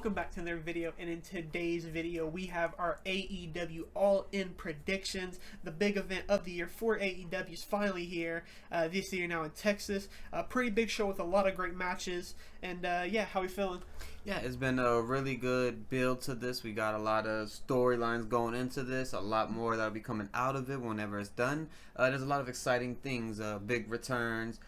welcome back to another video. And in today's video we have our AEW All-In predictions. The big event of the year for AEW is finally here this year now in Texas. A pretty big show with a lot of great matches. And yeah, how we feeling? Yeah, it's been a really good build to this. We got a lot of storylines going into this, a lot more that'll be coming out of it whenever it's done. There's a lot of exciting things, big returns,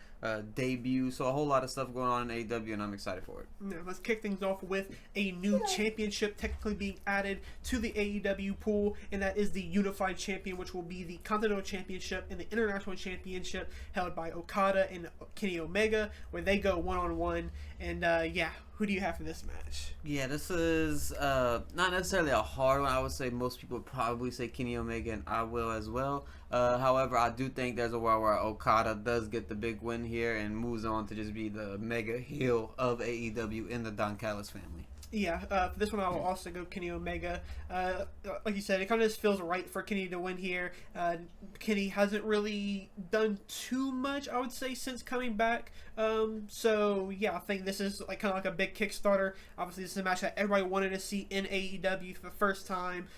debut, so a whole lot of stuff going on in AEW, and I'm excited for it. Now, let's kick things off with a new championship technically being added to the AEW pool, and that is the Unified Champion, which will be the Continental Championship and the International Championship held by Okada and Kenny Omega, where they go one-on-one. And yeah, who do you have for this match? Yeah, this is not necessarily a hard one. I would say most people would probably say Kenny Omega, and I will as well. However, I do think there's a world where Okada does get the big win here and moves on to just be the mega heel of AEW in the Don Callis family. Yeah, for this one I will also go Kenny Omega. Like you said, it kind of just feels right for Kenny to win here. Kenny hasn't really done too much, I would say, since coming back. So yeah, I think this is like kind of like a big Kickstarter. Obviously, this is a match that everybody wanted to see in AEW for the first time.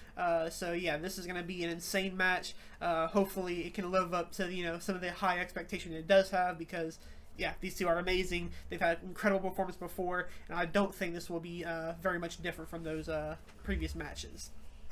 So yeah, this is going to be an insane match. Hopefully, it can live up to some of the high expectation it does have, because yeah, these two are amazing. They've had incredible performance before, and I don't think this will be very much different from those previous matches.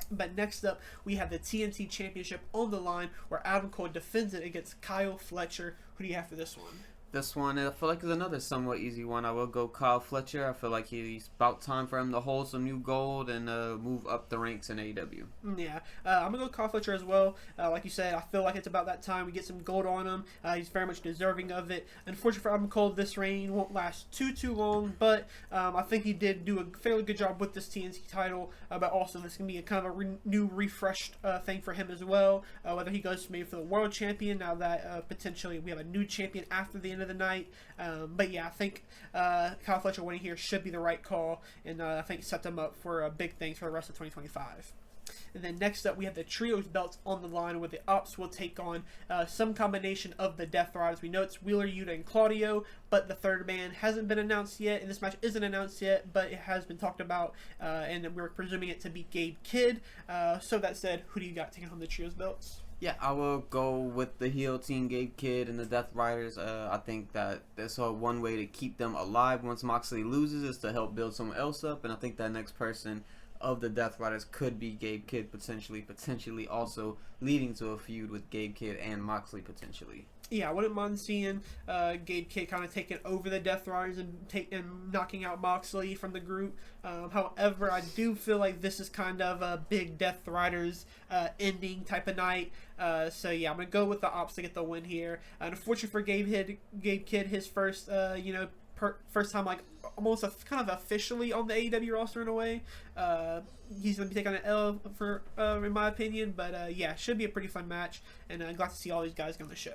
But next up, we have the TNT Championship on the line, where Adam Cole defends it against Kyle Fletcher. Who do you have for this one? This one, I feel like, is another somewhat easy one. I will go Kyle Fletcher. I feel like he's about time for him to hold some new gold and move up the ranks in AEW. Yeah, I'm going to go Kyle Fletcher as well. Like you said, I feel like it's about that time we get some gold on him. He's very much deserving of it. Unfortunately for Adam Cole, this reign won't last too long, but I think he did do a fairly good job with this TNT title. But also, this can be a kind of a new, refreshed thing for him as well. Whether he goes maybe for the World Champion, now that potentially we have a new champion after the end of the night. But yeah, I think Kyle Fletcher winning here should be the right call, and I think set them up for big things for the rest of 2025. And then next up, we have the Trios belts on the line, where the Ops will take on some combination of the Death Riders. We know it's Wheeler Yuta and Claudio, but the third man hasn't been announced yet, and this match isn't announced yet, but it has been talked about, and we're presuming it to be Gabe Kidd. So that said, who do you got taking home the Trios belts? Yeah, I will go with the heel team, Gabe Kidd and the Death Riders. I think that that's one way to keep them alive once Moxley loses, is to help build someone else up, and I think that next person of the Death Riders could be Gabe Kidd, potentially also leading to a feud with Gabe Kidd and Moxley potentially. Yeah, I wouldn't mind seeing Gabe Kidd kind of taking over the Death Riders and knocking out Moxley from the group. However, I do feel like this is kind of a big Death Riders ending type of night. So yeah, I'm gonna go with the Ops to get the win here. Unfortunately for Gabe Kidd, his first first time like almost kind of officially on the AEW roster in a way. He's going to be taking an L for in my opinion, but yeah, should be a pretty fun match, and I'm glad to see all these guys on the show.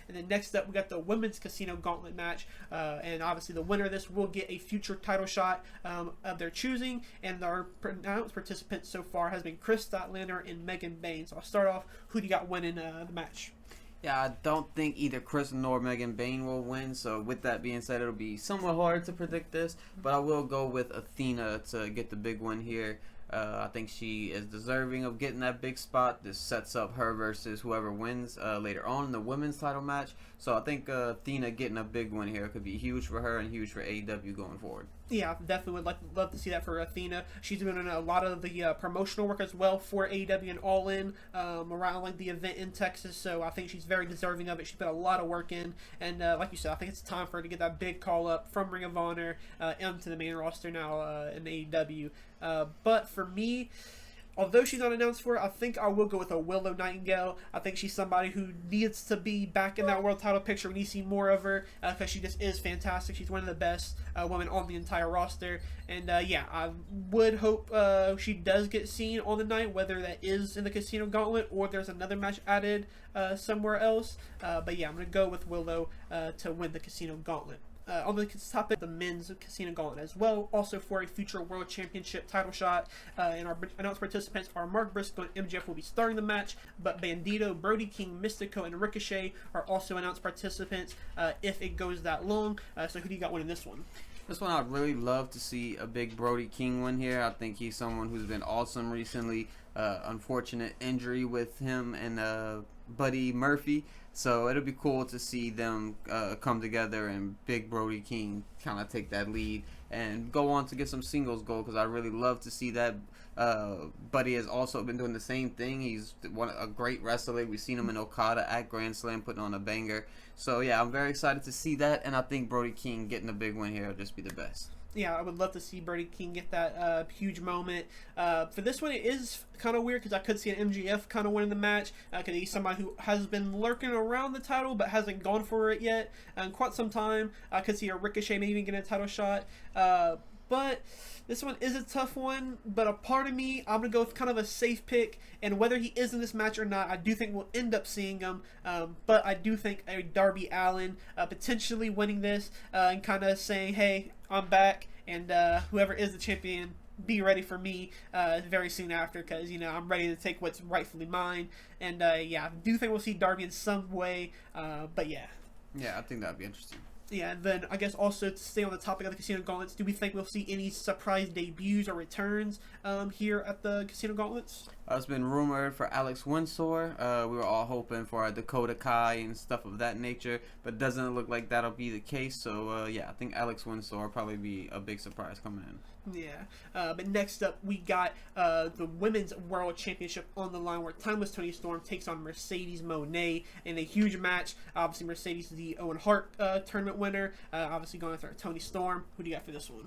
And then next up, we got the Women's Casino Gauntlet match, and obviously the winner of this will get a future title shot of their choosing, and our announced participants so far has been Chris Statlander and Megan Bayne. So I'll start off, who do you got winning the match? Yeah, I don't think either Chris nor Megan Bayne will win, so with that being said, it'll be somewhat hard to predict this, but I will go with Athena to get the big win here. I think she is deserving of getting that big spot. This sets up her versus whoever wins later on in the women's title match. So I think Athena getting a big win here could be huge for her and huge for AEW going forward. Yeah, definitely would love to see that for Athena. She's been doing a lot of the promotional work as well for AEW and All In around like the event in Texas. So I think she's very deserving of it. She's put a lot of work in, and like you said, I think it's time for her to get that big call up from Ring of Honor into the main roster now in AEW. But for me, although she's not announced for it, I think I will go with a Willow Nightingale. I think she's somebody who needs to be back in that world title picture. We need to see more of her because she just is fantastic. She's one of the best women on the entire roster. And yeah, I would hope she does get seen on the night, whether that is in the Casino Gauntlet or there's another match added somewhere else. But yeah, I'm going to go with Willow to win the Casino Gauntlet. On the topic, the men's Casino Gauntlet as well, also for a future World Championship title shot. And our announced participants are Mark Briscoe and MJF will be starting the match, but Bandito, Brody King, Mystico, and Ricochet are also announced participants if it goes that long. So who do you got winning this one? This one I'd really love to see a big Brody King win here. I think he's someone who's been awesome recently. Unfortunate injury with him and Buddy Murphy. So it'll be cool to see them come together and big Brody King kind of take that lead and go on to get some singles gold, because I really love to see that. Buddy has also been doing the same thing. He's a great wrestler. We've seen him in Okada at Grand Slam putting on a banger. So yeah, I'm very excited to see that, and I think Brody King getting a big win here will just be the best. Yeah, I would love to see Brody King get that huge moment. For this one, it is kind of weird because I could see an MGF kind of winning the match, because he's somebody who has been lurking around the title but hasn't gone for it yet in quite some time. I could see a Ricochet maybe getting a title shot. But this one is a tough one, but a part of me, I'm going to go with kind of a safe pick, and whether he is in this match or not, I do think we'll end up seeing him, but I do think a Darby Allin potentially winning this and kind of saying, hey, I'm back, and whoever is the champion, be ready for me very soon after, because, you know, I'm ready to take what's rightfully mine, and yeah, I do think we'll see Darby in some way, but yeah. Yeah, I think that'd be interesting. Yeah, and then I guess also to stay on the topic of the Casino Gauntlets, do we think we'll see any surprise debuts or returns here at the Casino Gauntlets? It's been rumored for Alex Windsor. We were all hoping for a Dakota Kai and stuff of that nature, but doesn't look like that'll be the case. So yeah, I think Alex Windsor will probably be a big surprise coming in. Yeah, but next up we got the Women's World Championship on the line, where Timeless Toni Storm takes on Mercedes Moné in a huge match. Obviously, Mercedes is the Owen Hart tournament winner. Obviously, going after Toni Storm. Who do you got for this one?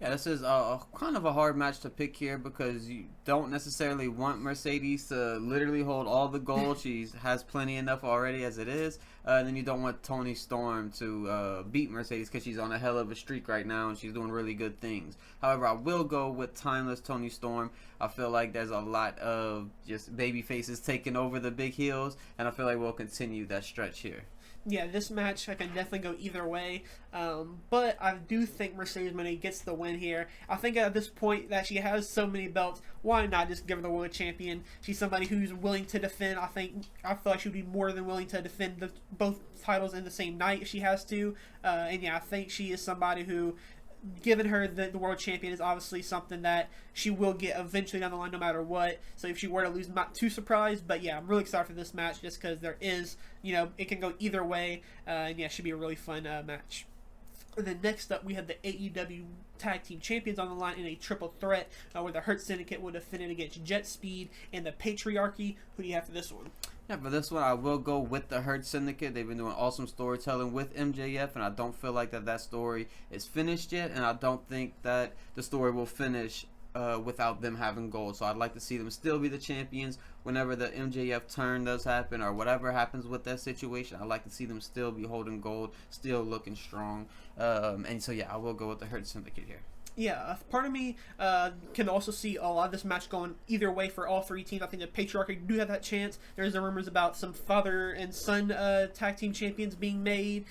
Yeah, this is kind of a hard match to pick here, because you don't necessarily want Mercedes to literally hold all the gold. She has plenty enough already as it is. And then you don't want Toni Storm to beat Mercedes, because she's on a hell of a streak right now and she's doing really good things. However, I will go with Timeless Toni Storm. I feel like there's a lot of just baby faces taking over the big heels, and I feel like we'll continue that stretch here. Yeah, this match I can definitely go either way, but I do think Mercedes Moné gets the win here. I think at this point that she has so many belts, why not just give her the world champion? She's somebody who's willing to defend. I feel like she would be more than willing to defend both titles in the same night if she has to. And yeah, I think she is somebody who, given her the world champion, is obviously something that she will get eventually down the line no matter what. So if she were to lose, I'm not too surprised. But yeah, I'm really excited for this match just because there is, you know, it can go either way. And yeah, it should be a really fun match. And then next up, we have the AEW Tag Team Champions on the line in a triple threat where the Hurt Syndicate will defend it against Jet Speed and the Patriarchy. Who do you have for this one? Yeah, for this one, I will go with the Hurt Syndicate. They've been doing awesome storytelling with MJF, and I don't feel like that story is finished yet, and I don't think that the story will finish without them having gold. So I'd like to see them still be the champions whenever the MJF turn does happen, or whatever happens with that situation. I'd like to see them still be holding gold, still looking strong. And so yeah, I will go with the Hurt Syndicate here. Yeah, part of me can also see a lot of this match going either way for all three teams. I think the Patriarchy do have that chance. There's the rumors about some father and son tag team champions being made,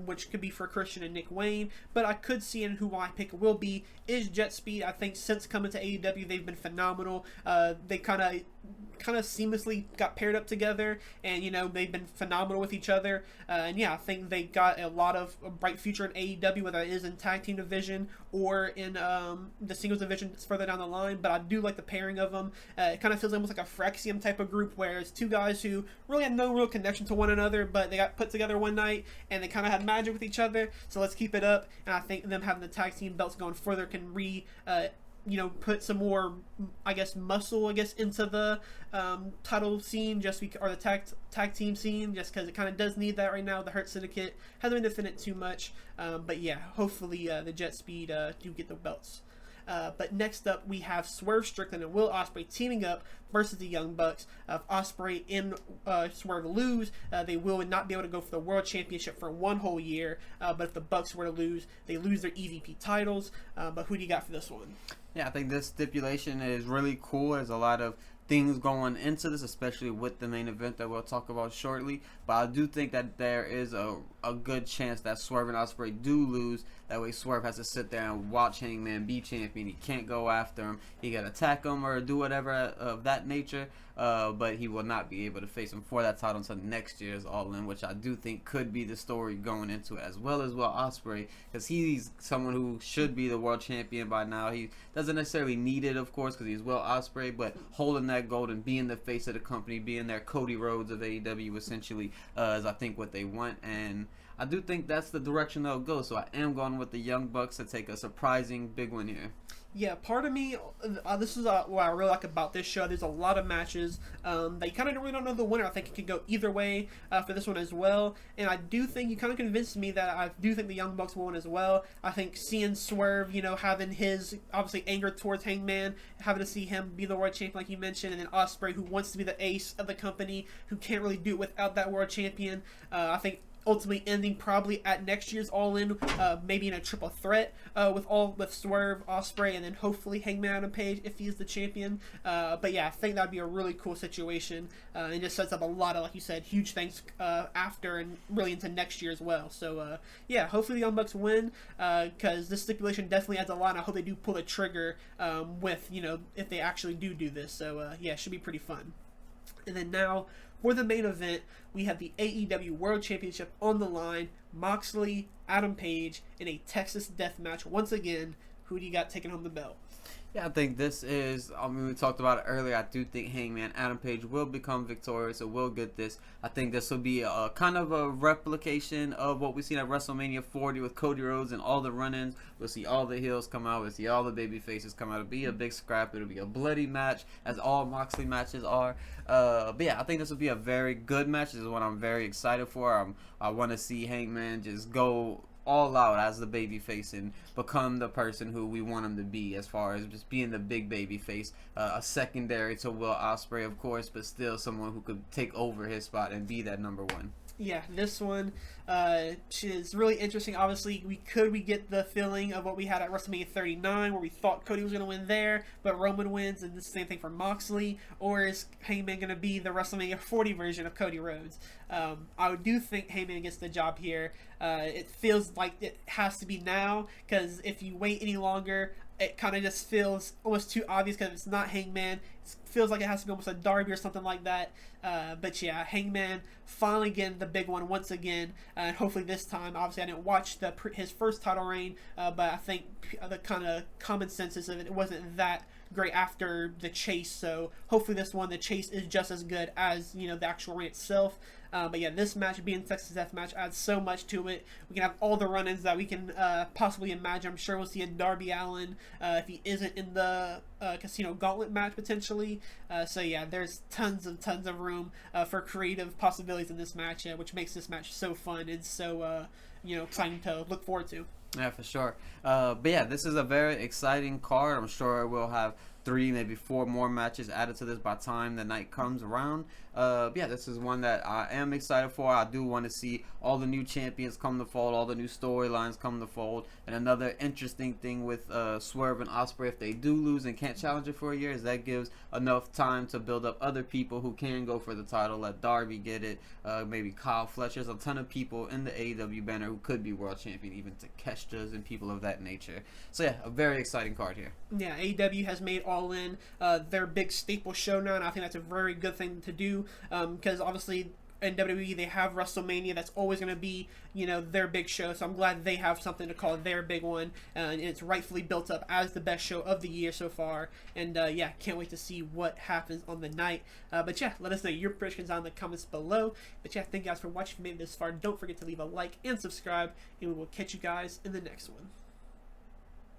which could be for Christian and Nick Wayne. But I could see, and who my pick will be, is Jet Speed. I think since coming to AEW, they've been phenomenal. They kind of seamlessly got paired up together, and you know, they've been phenomenal with each other, and yeah, I think they got a lot of a bright future in AEW, whether it is in tag team division or in the singles division further down the line. But I do like the pairing of them. It kind of feels almost like a Phyrexium type of group, where it's two guys who really had no real connection to one another, but they got put together one night and they kind of had magic with each other. So let's keep it up, and I think them having the tag team belts going further can put some more, I guess, muscle, into the title scene, or the tag team scene, just because it kind of does need that right now. The Hurt Syndicate hasn't been defended too much, but yeah, hopefully the Jet Speed do get the belts. But next up, we have Swerve Strickland and Will Ospreay teaming up versus the Young Bucks. If Ospreay and Swerve lose, they will not be able to go for the World Championship for one whole year. But if the Bucks were to lose, they lose their EVP titles. But who do you got for this one? Yeah, I think this stipulation is really cool. There's a lot of things going into this, especially with the main event that we'll talk about shortly. But I do think that there is a a good chance that Swerve and Ospreay do lose. That way Swerve has to sit there and watch Hangman be champion. He can't go after him. He can attack him or do whatever of that nature, but he will not be able to face him for that title until next year's All In, which I do think could be the story going into it, as well as Ospreay, because he's someone who should be the world champion by now. He doesn't necessarily need it, of course, because he's Ospreay, but holding that gold and being the face of the company, being their Cody Rhodes of AEW essentially, is I think what they want, and I do think that's the direction they'll go. So I am going with the Young Bucks to take a surprising big win here. Yeah, part of me, this is what I really like about this show. There's a lot of matches that you kind of really don't know the winner. I think it could go either way for this one as well. And I do think you kind of convinced me that I do think the Young Bucks will win as well. I think seeing Swerve, having his, obviously, anger towards Hangman, having to see him be the world champion like you mentioned, and then Ospreay, who wants to be the ace of the company, who can't really do it without that world champion. I think ultimately ending probably at next year's All In, maybe in a triple threat with Swerve, Ospreay, and then hopefully Hangman Adam Page if he's the champion. But yeah, I think that'd be a really cool situation, and just sets up a lot of, like you said, huge things after and really into next year as well. So yeah, hopefully the Young Bucks win, because this stipulation definitely adds a lot. And I hope they do pull the trigger with if they actually do this. So yeah, it should be pretty fun. And then now, for the main event, we have the AEW World Championship on the line. Moxley, Adam Page in a Texas death match. Once again, who do you got taking home the belt? Yeah, I think this is, we talked about it earlier. I do think Hangman Adam Page will become victorious, or will get this. I think this will be a kind of a replication of what we seen at WrestleMania 40 with Cody Rhodes and all the run-ins. We'll see all the heels come out. We'll see all the baby faces come out. It'll be a big scrap. It'll be a bloody match, as all Moxley matches are. But yeah, I think this will be a very good match. This is what I'm very excited for. I want to see Hangman just go all out as the baby face and become the person who we want him to be, as far as just being the big baby face, a secondary to Will Ospreay, of course, but still someone who could take over his spot and be that number one. Yeah, this one is really interesting. Obviously, we get the feeling of what we had at WrestleMania 39, where we thought Cody was going to win there, but Roman wins, and the same thing for Moxley. Or is Hangman going to be the WrestleMania 40 version of Cody Rhodes? I do think Hangman gets the job here. It feels like it has to be now, because if you wait any longer, it kind of just feels almost too obvious, because it's not Hangman. It feels like it has to be almost a Darby or something like that. But yeah, Hangman finally getting the big one once again, and hopefully this time. Obviously, I didn't watch his first title reign, but I think the kind of common sense is that it wasn't that great after the chase. So hopefully this one, the chase, is just as good as the actual reign itself. But yeah, this match being Texas Death Match adds so much to it. We can have all the run-ins that we can possibly imagine. I'm sure we'll see a Darby Allin if he isn't in the Casino Gauntlet match potentially. So yeah, there's tons of room for creative possibilities in this match, which makes this match so fun and so exciting to look forward to. Yeah, for sure. But yeah, this is a very exciting card. I'm sure we'll have 3, maybe 4 more matches added to this by the time the night comes around. Yeah, this is one that I am excited for. I do want to see all the new champions come to fold, all the new storylines come to fold. And another interesting thing with Swerve and Ospreay, if they do lose and can't challenge it for a year, is that gives enough time to build up other people who can go for the title. Let Darby get it, maybe Kyle Fletcher. There's a ton of people in the AEW banner who could be world champion, even Takeshita's and people of that nature. So yeah, a very exciting card here. Yeah, AEW has made All In their big staple show now, and I think that's a very good thing to do, because obviously in WWE they have WrestleMania. That's always going to be their big show, so I'm glad they have something to call their big one, and it's rightfully built up as the best show of the year so far. And yeah, can't wait to see what happens on the night. But yeah, let us know your predictions down in the comments below. But yeah, thank you guys for watching. If you made it this far, don't forget to leave a like and subscribe, and we will catch you guys in the next one.